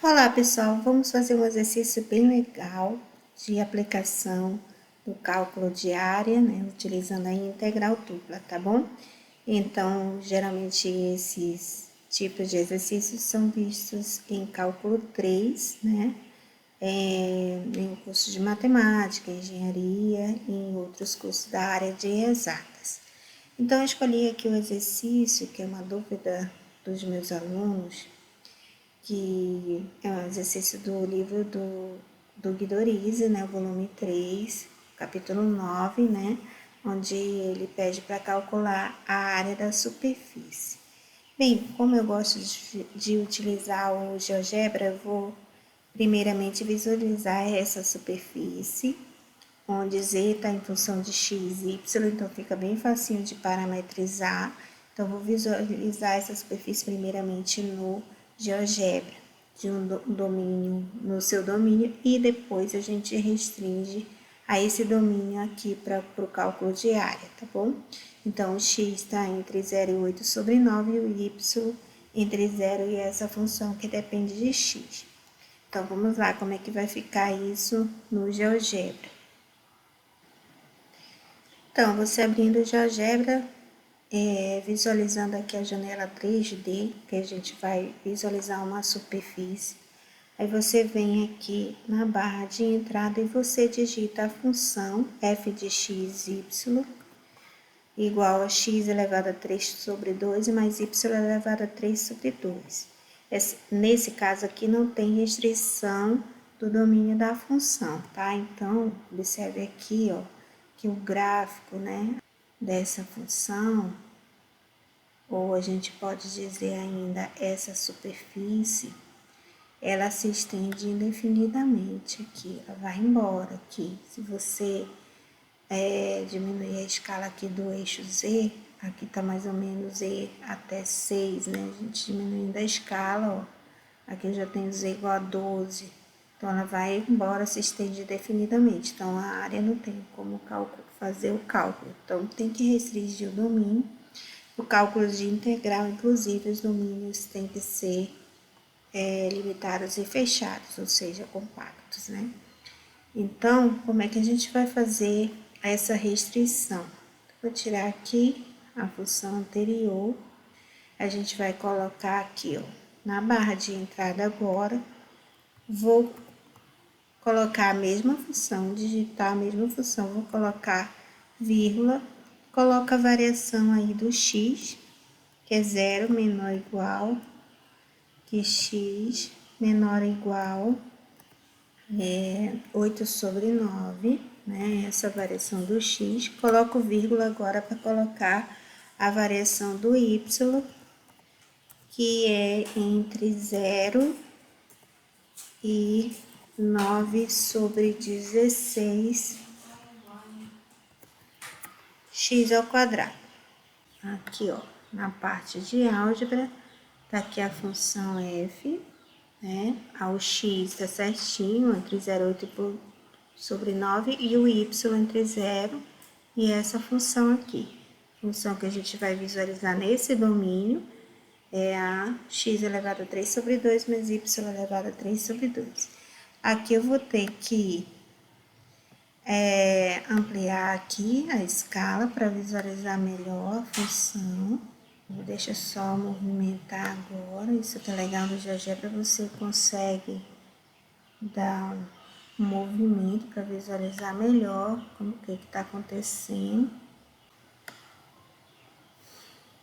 Olá pessoal, vamos fazer um exercício bem legal de aplicação do cálculo de área, né, utilizando a integral dupla, tá bom? Então, geralmente esses tipos de exercícios são vistos em cálculo 3, né, em curso de matemática, engenharia e em outros cursos da área de exatas. Então, eu escolhi aqui o exercício, que é uma dúvida dos meus alunos, que é um exercício do livro do Guido Orizzi, né, volume 3, capítulo 9, né, onde ele pede para calcular a área da superfície. Bem, como eu gosto de utilizar o GeoGebra, eu vou primeiramente visualizar essa superfície, onde z está em função de x e y, então fica bem facinho de parametrizar. Então, vou visualizar essa superfície primeiramente no GeoGebra, de um domínio, no seu domínio, e depois a gente restringe a esse domínio aqui para o cálculo de área, tá bom? Então, o x está entre 0 e 8 sobre 9 e o y entre 0 e essa função que depende de x. Então, vamos lá, como é que vai ficar isso no GeoGebra. Então, você abrindo o GeoGebra, visualizando aqui a janela 3D, que a gente vai visualizar uma superfície. Aí você vem aqui na barra de entrada e você digita a função f de x, y, igual a x elevado a 3 sobre 2 mais y elevado a 3 sobre 2. Nesse caso aqui não tem restrição do domínio da função, tá? Então, observe aqui, ó, que o gráfico, né, dessa função, ou a gente pode dizer ainda essa superfície, ela se estende indefinidamente aqui, ela vai embora aqui. Se você diminuir a escala aqui do eixo Z, aqui tá mais ou menos Z até 6, né? A gente diminuindo a escala, ó, aqui eu já tenho Z igual a 12. Então, ela vai embora, se estende indefinidamente. Então, a área não tem como fazer o cálculo. Então, tem que restringir o domínio. O cálculo de integral, inclusive, os domínios têm que ser limitados e fechados, ou seja, compactos, né? Então, como é que a gente vai fazer essa restrição? Vou tirar aqui a função anterior, a gente vai colocar aqui, ó, na barra de entrada agora, vou colocar a mesma função, digitar a mesma função, vou colocar vírgula, coloca a variação aí do x, que é 0 menor ou igual, que x menor ou igual 8 sobre 9, né? Essa variação do x. Coloco vírgula agora para colocar a variação do y, que é entre 0 e 9 sobre 16 x ao quadrado. Aqui, ó, na parte de álgebra, tá aqui a função f, né? O x tá certinho, entre 0 e 8 sobre 9, e o y entre 0 e essa função aqui. A função que a gente vai visualizar nesse domínio é a x elevado a 3 sobre 2 mais y elevado a 3 sobre 2. Aqui eu vou ter que ampliar aqui a escala para visualizar melhor a função. Deixa só movimentar agora. Isso que é legal do GeoGebra, você consegue dar um movimento para visualizar melhor como que está acontecendo.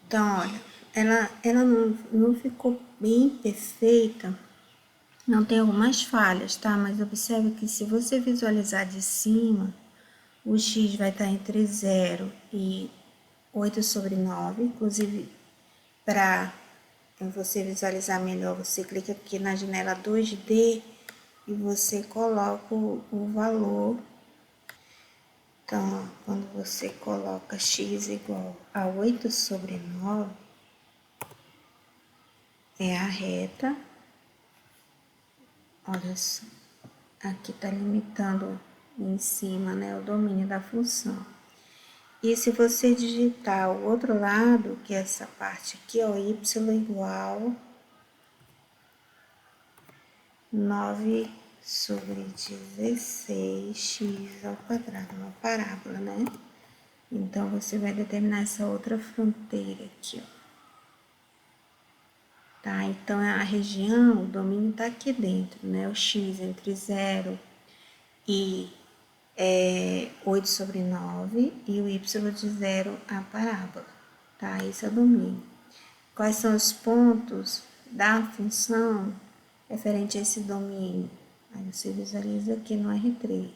Então, olha, ela não ficou bem perfeita, não tem algumas falhas, tá? Mas observe que se você visualizar de cima, o x vai estar entre 0 e 8 sobre 9, inclusive para você visualizar melhor, você clica aqui na janela 2D e você coloca o valor. Então, quando você coloca x igual a 8 sobre 9, é a reta. Olha só, aqui tá limitando em cima, né, o domínio da função. E se você digitar o outro lado, que é essa parte aqui, ó, y igual 9 sobre 16x ao quadrado, uma parábola, né? Então, você vai determinar essa outra fronteira aqui, ó. Tá? Então, a região, o domínio tá aqui dentro, né? O x entre 0 e 8 sobre 9 e o y de 0 a parábola, tá? Esse é o domínio. Quais são os pontos da função referente a esse domínio? Aí você visualiza aqui no R3,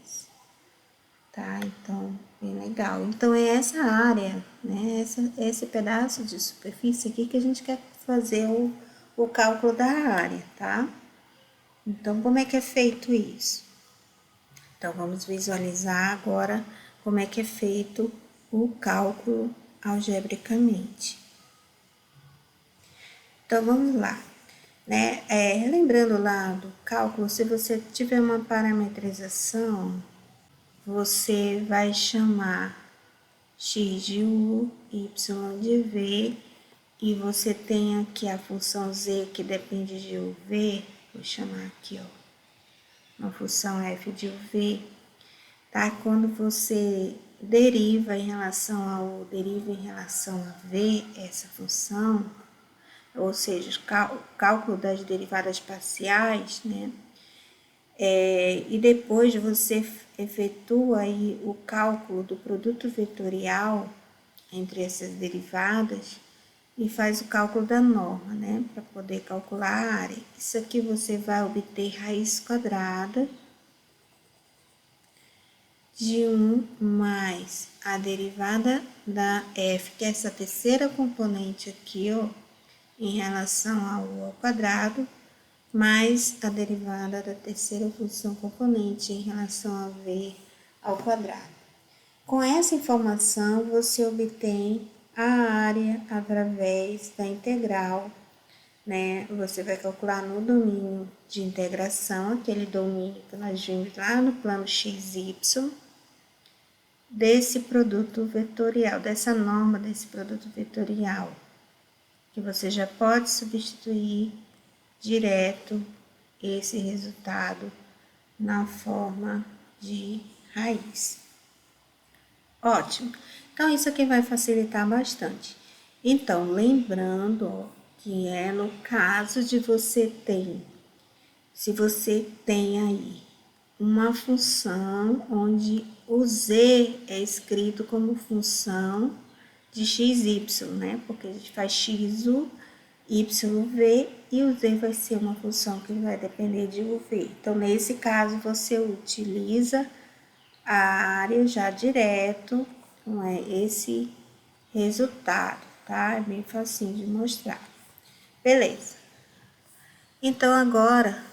tá? Então, bem legal. Então, é essa área, né? Esse pedaço de superfície aqui que a gente quer fazer o cálculo da área, tá? Então, como é que é feito isso? Então, vamos visualizar agora como é que é feito o cálculo algebricamente. Então, vamos lá, né? Lembrando lá do cálculo, se você tiver uma parametrização, você vai chamar x de u, y de v, e você tem aqui a função z que depende de uv, vou chamar aqui, ó, uma função f de uv, tá? Quando você deriva em relação a u, deriva em relação a v, essa função, ou seja, o cálculo das derivadas parciais, né? E depois você efetua aí o cálculo do produto vetorial entre essas derivadas e faz o cálculo da norma, né? Para poder calcular a área. Isso aqui você vai obter raiz quadrada de 1 mais a derivada da f, que é essa terceira componente aqui, ó, em relação ao u ao quadrado, mais a derivada da terceira função componente em relação a v ao quadrado. Com essa informação, você obtém a área através da integral, né? Você vai calcular no domínio de integração, aquele domínio que nós vimos lá no plano xy, desse produto vetorial, dessa norma desse produto vetorial, que você já pode substituir direto esse resultado na forma de raiz. Ótimo. Então, isso aqui vai facilitar bastante. Então, lembrando, ó, que é no caso de se você tem aí uma função onde o z é escrito como função de xy, né? Porque a gente faz xu, yv e o z vai ser uma função que vai depender de uv. Então, nesse caso, você utiliza a área já direto, não é esse resultado, tá? É bem facinho de mostrar. Beleza. Então, agora,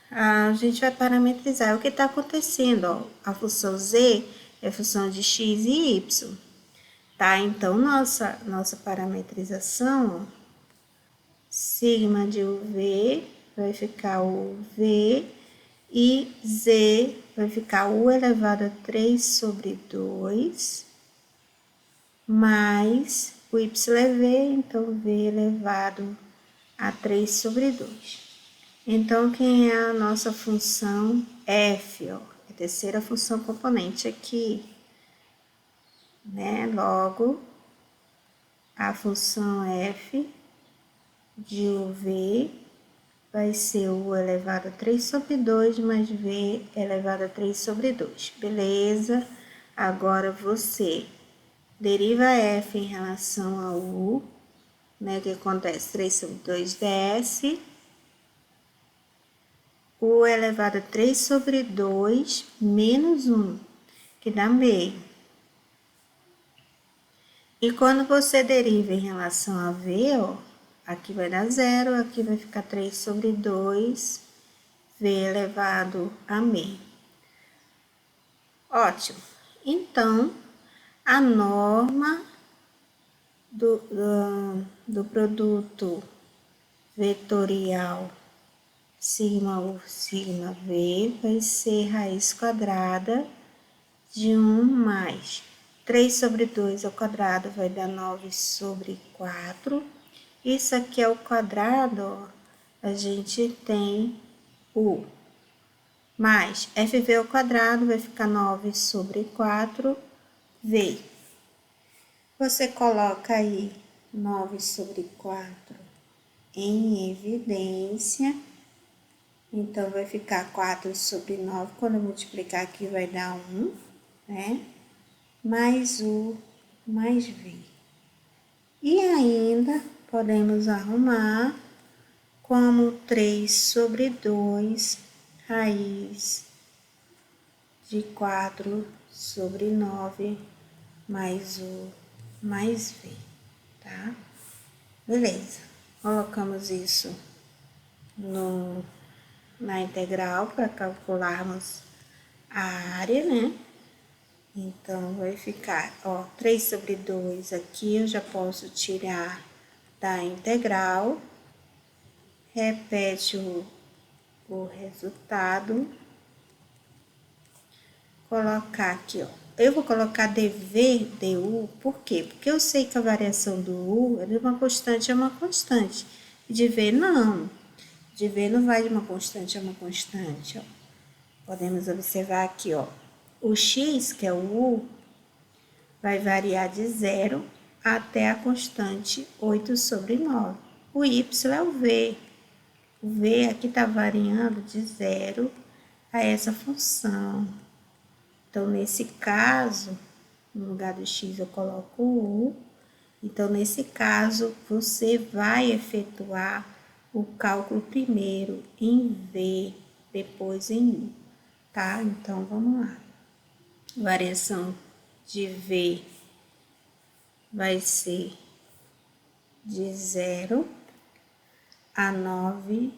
a gente vai parametrizar o que está acontecendo, ó. A função z é função de x e y, tá? Então, nossa parametrização, ó, sigma de uv vai ficar o v e z vai ficar u elevado a 3 sobre 2 mais o y é v, então v elevado a 3 sobre 2. Então, quem é a nossa função f, ó? É a terceira função componente aqui, né? Logo, a função f de uv vai ser u elevado a 3 sobre 2 mais v elevado a 3 sobre 2. Beleza? Agora, você deriva f em relação a u, né? O que acontece? 3 sobre 2 desce. U elevado a 3 sobre 2 menos 1, que dá meio. E quando você deriva em relação a v, ó, aqui vai dar 0, aqui vai ficar 3 sobre 2, v elevado a meio. Ótimo. Então, a norma do produto vetorial sigma u, sigma v vai ser raiz quadrada de 1 mais 3 sobre 2 ao quadrado vai dar 9 sobre 4. Isso aqui é o quadrado, ó, a gente tem U. Mais FV ao quadrado vai ficar 9 sobre 4V. Você coloca aí 9 sobre 4 em evidência. Então, vai ficar 4 sobre 9. Quando eu multiplicar aqui, vai dar 1, né? Mais U, mais V. E ainda podemos arrumar como 3 sobre 2, raiz de 4 sobre 9, mais U, mais V, tá? Beleza. Colocamos isso na integral para calcularmos a área, né? Então, vai ficar, ó, 3 sobre 2 aqui, eu já posso tirar da integral. Repete o resultado. Colocar aqui, ó. Eu vou colocar dv, du, por quê? Porque eu sei que a variação do u é de uma constante a uma constante. E de v, não. De v não vai de uma constante a uma constante, ó. Podemos observar aqui, ó. O x, que é o u, vai variar de 0 até a constante 8 sobre 9. O y é o v. O v aqui está variando de 0 a essa função. Então, nesse caso, no lugar do x eu coloco o u. Então, nesse caso, você vai efetuar o cálculo primeiro em v, depois em u, tá? Então, vamos lá. Variação de v vai ser de 0 a 9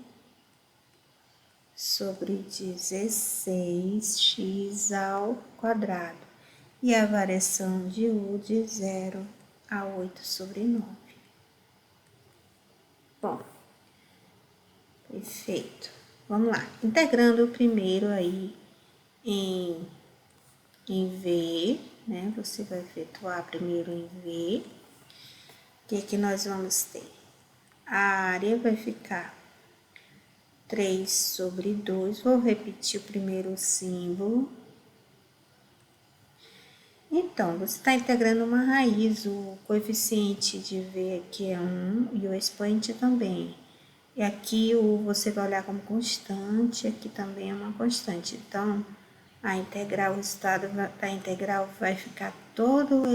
sobre 16x ao quadrado. E a variação de u de 0 a 8 sobre 9. Bom, perfeito. Vamos lá. Integrando o primeiro aí em V, né? Você vai efetuar primeiro em V. O que que nós vamos ter? A área vai ficar 3 sobre 2. Vou repetir o primeiro símbolo. Então, você está integrando uma raiz, o coeficiente de V aqui é 1 e o expoente também. E aqui você vai olhar como constante, aqui também é uma constante. Então, a integral, o resultado da integral vai ficar todo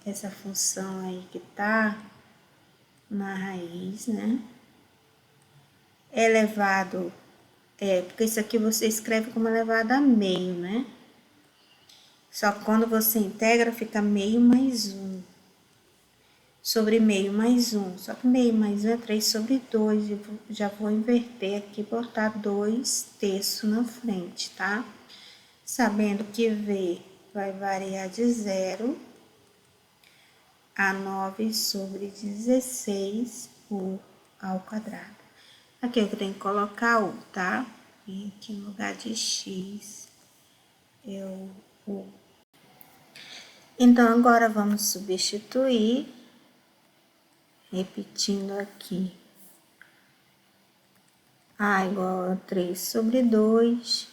essa função aí que está na raiz, né? Elevado, porque isso aqui você escreve como elevado a meio, né? Só que quando você integra, fica meio mais 1. Sobre meio mais 1. Só que meio mais 1 é 3 sobre 2. Eu já vou inverter aqui e botar 2 terços na frente, tá? Sabendo que V vai variar de 0 a 9 sobre 16 U ao quadrado. Aqui eu tenho que colocar U, tá? E aqui no lugar de X, eu U. Então, agora vamos substituir, repetindo aqui. A igual a 3 sobre 2,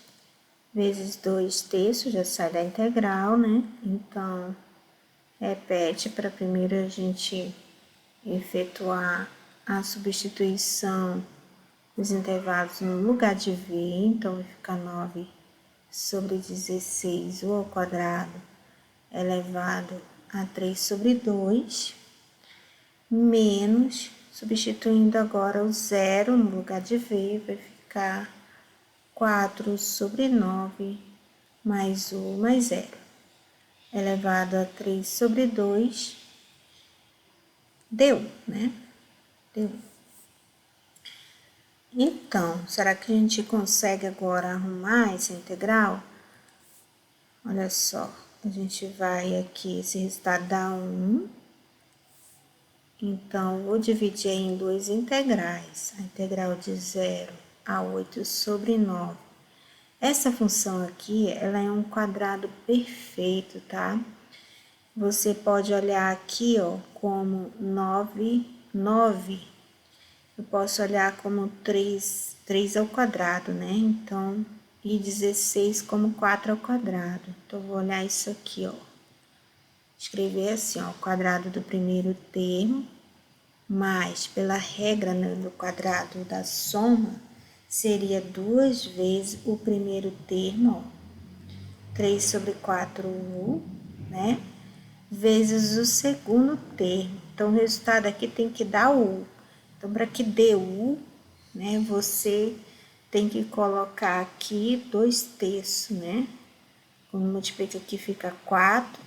vezes 2 terços, já sai da integral, né? Então, repete para primeiro a gente efetuar a substituição dos intervalos no lugar de V. Então, vai ficar 9 sobre 16 U ao quadrado elevado a 3 sobre 2, menos, substituindo agora o 0 no lugar de V, vai ficar 4 sobre 9 mais U mais 0, elevado a 3 sobre 2, deu, né? Deu. Então, será que a gente consegue agora arrumar essa integral? Olha só, a gente vai aqui, esse resultado dá 1. Então, vou dividir em duas integrais. A integral de 0 a 8 sobre 9. Essa função aqui, ela é um quadrado perfeito, tá? Você pode olhar aqui, ó, como 9. Eu posso olhar como 3 3 ao quadrado, né? Então, e 16 como 4 ao quadrado. Então, vou olhar isso aqui, ó. Escrever assim, ó, o quadrado do primeiro termo, mais, pela regra, né, do quadrado da soma, seria 2 vezes o primeiro termo, ó, 3 sobre 4u, né? Vezes o segundo termo. Então, o resultado aqui tem que dar u. Então, para que dê u, né, você tem que colocar aqui 2/3, né? Quando multiplica aqui fica 4,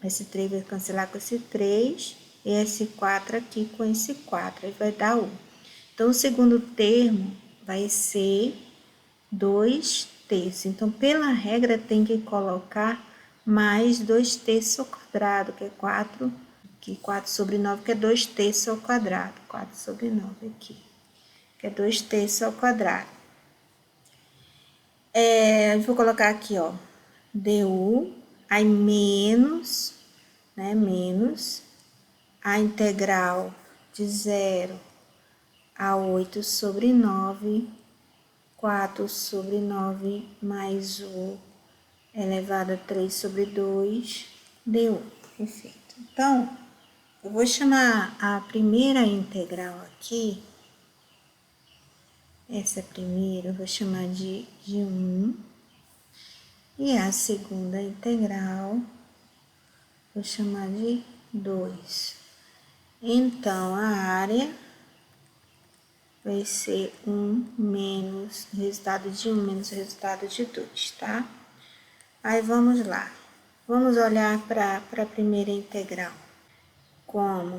esse 3 vai cancelar com esse 3, e esse 4 aqui com esse 4, aí vai dar 1. Então, o segundo termo vai ser 2/3. Então, pela regra, tem que colocar mais 2/3 ao quadrado, que é 4, que 4 sobre 9, que é 2/3 ao quadrado. 4 sobre 9 aqui, que é 2/3 ao quadrado. Vou colocar aqui, ó, du, aí menos, né, menos a integral de 0 a 8 sobre 9, 4 sobre 9 mais u elevado a 3 sobre 2, du. Perfeito. Então, eu vou chamar a primeira integral aqui, essa primeira eu vou chamar de 1, e a segunda integral vou chamar de 2. Então, a área vai ser 1 menos o resultado de 1 menos o resultado de 2, tá? Aí, vamos lá. Vamos olhar para a primeira integral. Como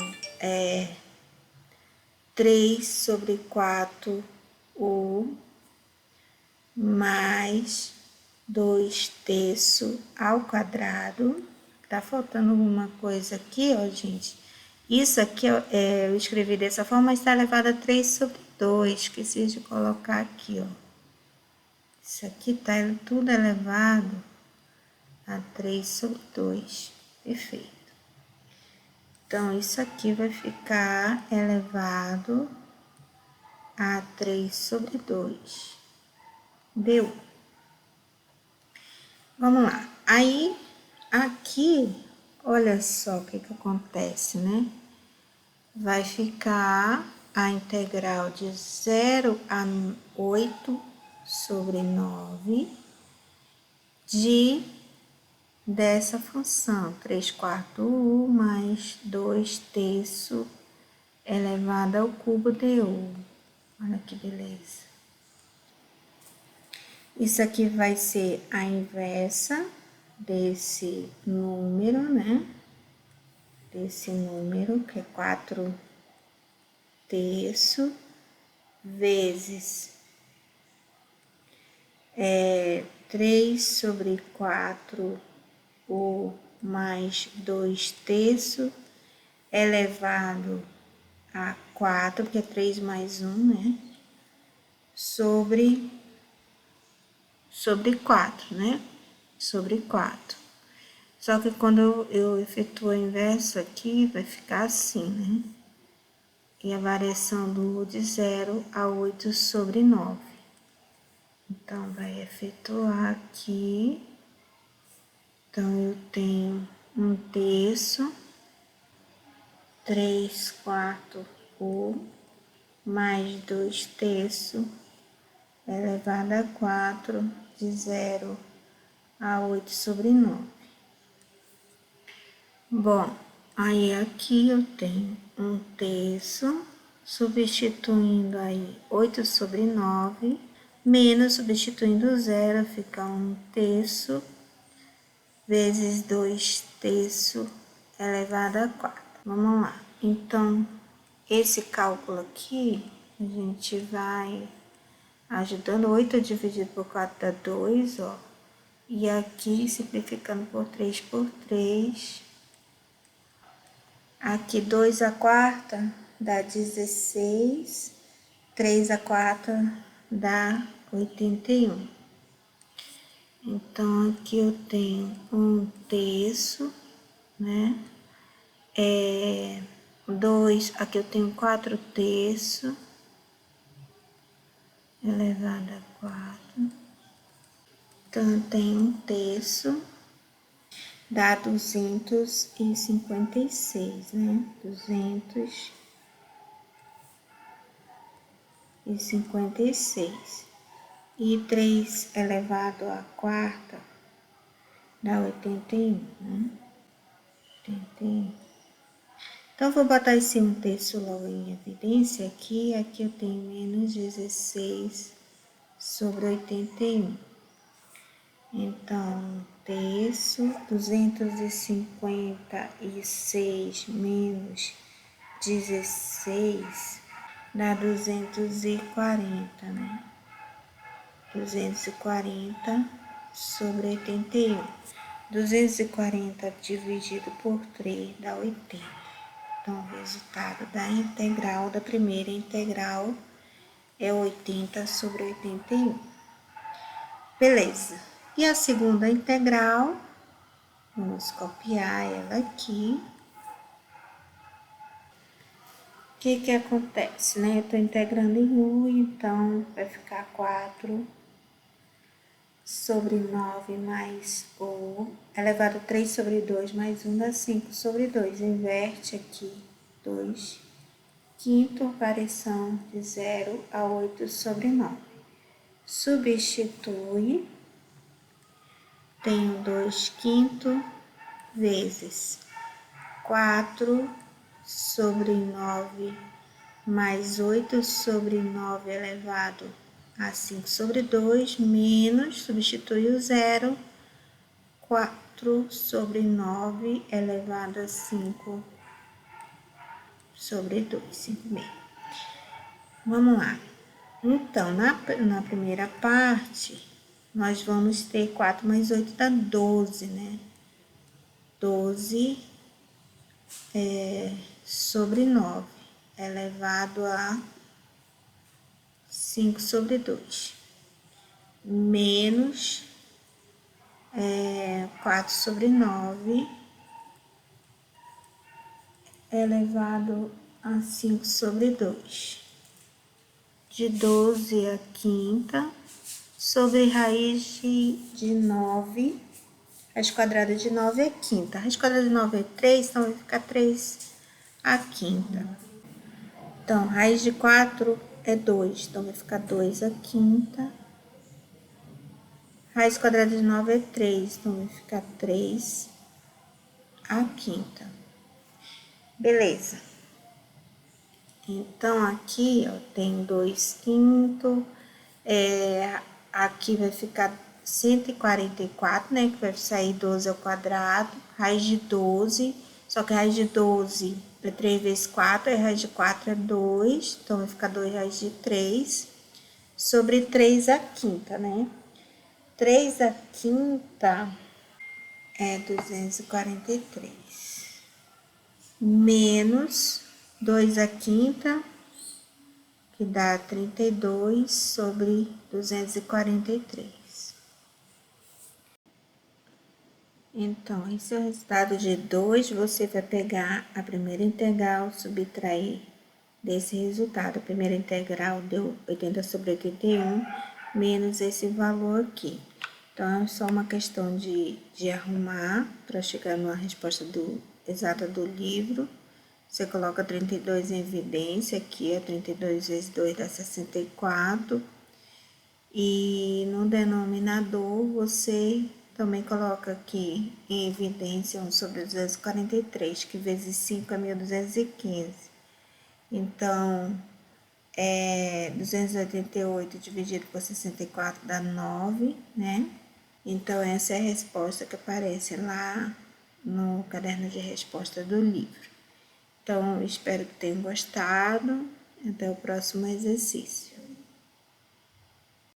3 sobre 4u mais 2/3 ao quadrado. Tá faltando alguma coisa aqui, ó, gente. Isso aqui, ó, eu escrevi dessa forma, mas está elevado a 3 sobre 2. Esqueci de colocar aqui, ó. Isso aqui tá tudo elevado a 3 sobre 2. Perfeito. Então, isso aqui vai ficar elevado a 3 sobre 2. Deu. Vamos lá. Aí, aqui, olha só o que acontece, né? Vai ficar a integral de 0 a 8 sobre 9 dessa função, 3/4 u mais 2/3 elevado ao cubo du. Olha que beleza. Isso aqui vai ser a inversa desse número, né? Desse número, que é 4/3 vezes 3 sobre 4 u mais 2/3 elevado a 4, porque é 3 mais 1, né? Sobre 4, né? Sobre 4. Só que quando eu efetuo o inverso aqui, vai ficar assim, né? E a variação do de 0 a 8 sobre 9. Então, vai efetuar aqui. Então, eu tenho 1/3, 3/4 u mais 2/3 elevado a 4, de 0 a 8 sobre 9. Bom, aí aqui eu tenho 1/3, substituindo aí 8 sobre 9, menos substituindo 0, fica 1/3 vezes 2/3 elevado a 4. Vamos lá. Então, esse cálculo aqui, a gente vai ajudando. 8 dividido por 4 dá 2, ó. E aqui, simplificando por 3 por 3. Aqui, 2 à quarta dá 16. 3 à quarta dá 81. Então, aqui eu tenho 1/3, né? 2, aqui eu tenho 4/3. elevado a 4. Então, tem 1/3 dá 256, né? 256. E 3 elevado à quarta dá 81, né? 81. Então, vou botar esse 1/3 logo em evidência aqui. Aqui eu tenho menos 16 sobre 81. Então, 1/3, 256 menos 16 dá 240, né? 240 sobre 81. 240 dividido por 3 dá 80. Então, o resultado da integral, da primeira integral, é 80 sobre 81. Beleza. E a segunda integral, vamos copiar ela aqui. O que acontece, né? Eu tô integrando em U, então vai ficar 4 sobre 9 mais U, elevado a 3 sobre 2 mais 1 dá 5 sobre 2. Inverte aqui, 2. Quinto, variação de 0 a 8 sobre 9. Substitui, tenho 2/5 vezes 4 sobre 9 mais 8 sobre 9 elevado a 5 sobre 2, menos, substitui o 0, 4 sobre 9 elevado a 5 sobre 2, 5/6. Vamos lá. Então, na primeira parte, nós vamos ter 4 mais 8 dá 12, né? 12 sobre 9 elevado a 5 sobre 2, menos 4 sobre 9 elevado a 5 sobre 2. De 12 a quinta, sobre raiz de 9, raiz quadrada de 9 é quinta. Raiz quadrada de 9 é 3, então vai ficar 3 a quinta. Então, raiz de 4 é 2, então vai ficar 2 a quinta. Raiz quadrada de 9 é 3, então vai ficar 3 a quinta. Beleza. Então, aqui, ó, tem 2/5. Aqui vai ficar 144, né? Que vai sair 12 ao quadrado. Raiz de 12, só que raiz de 12 é 3 vezes 4, e raiz de 4 é 2. Então, vai ficar 2 raiz de 3 sobre 3 a quinta, né? 3 a quinta é 243. Menos 2 a quinta, que dá 32 sobre 243. Então, esse é o resultado de 2. Você vai pegar a primeira integral, subtrair desse resultado. A primeira integral deu 80 sobre 81, menos esse valor aqui. Então, é só uma questão de arrumar para chegar numa resposta exata do livro. Você coloca 32 em evidência, aqui é 32 vezes 2 dá 64. E no denominador, você também coloca aqui em evidência 1 sobre 243, que vezes 5 é 1.215. Então, 288 dividido por 64 dá 9, né? Então, essa é a resposta que aparece lá no caderno de resposta do livro. Então, espero que tenham gostado. Até o próximo exercício.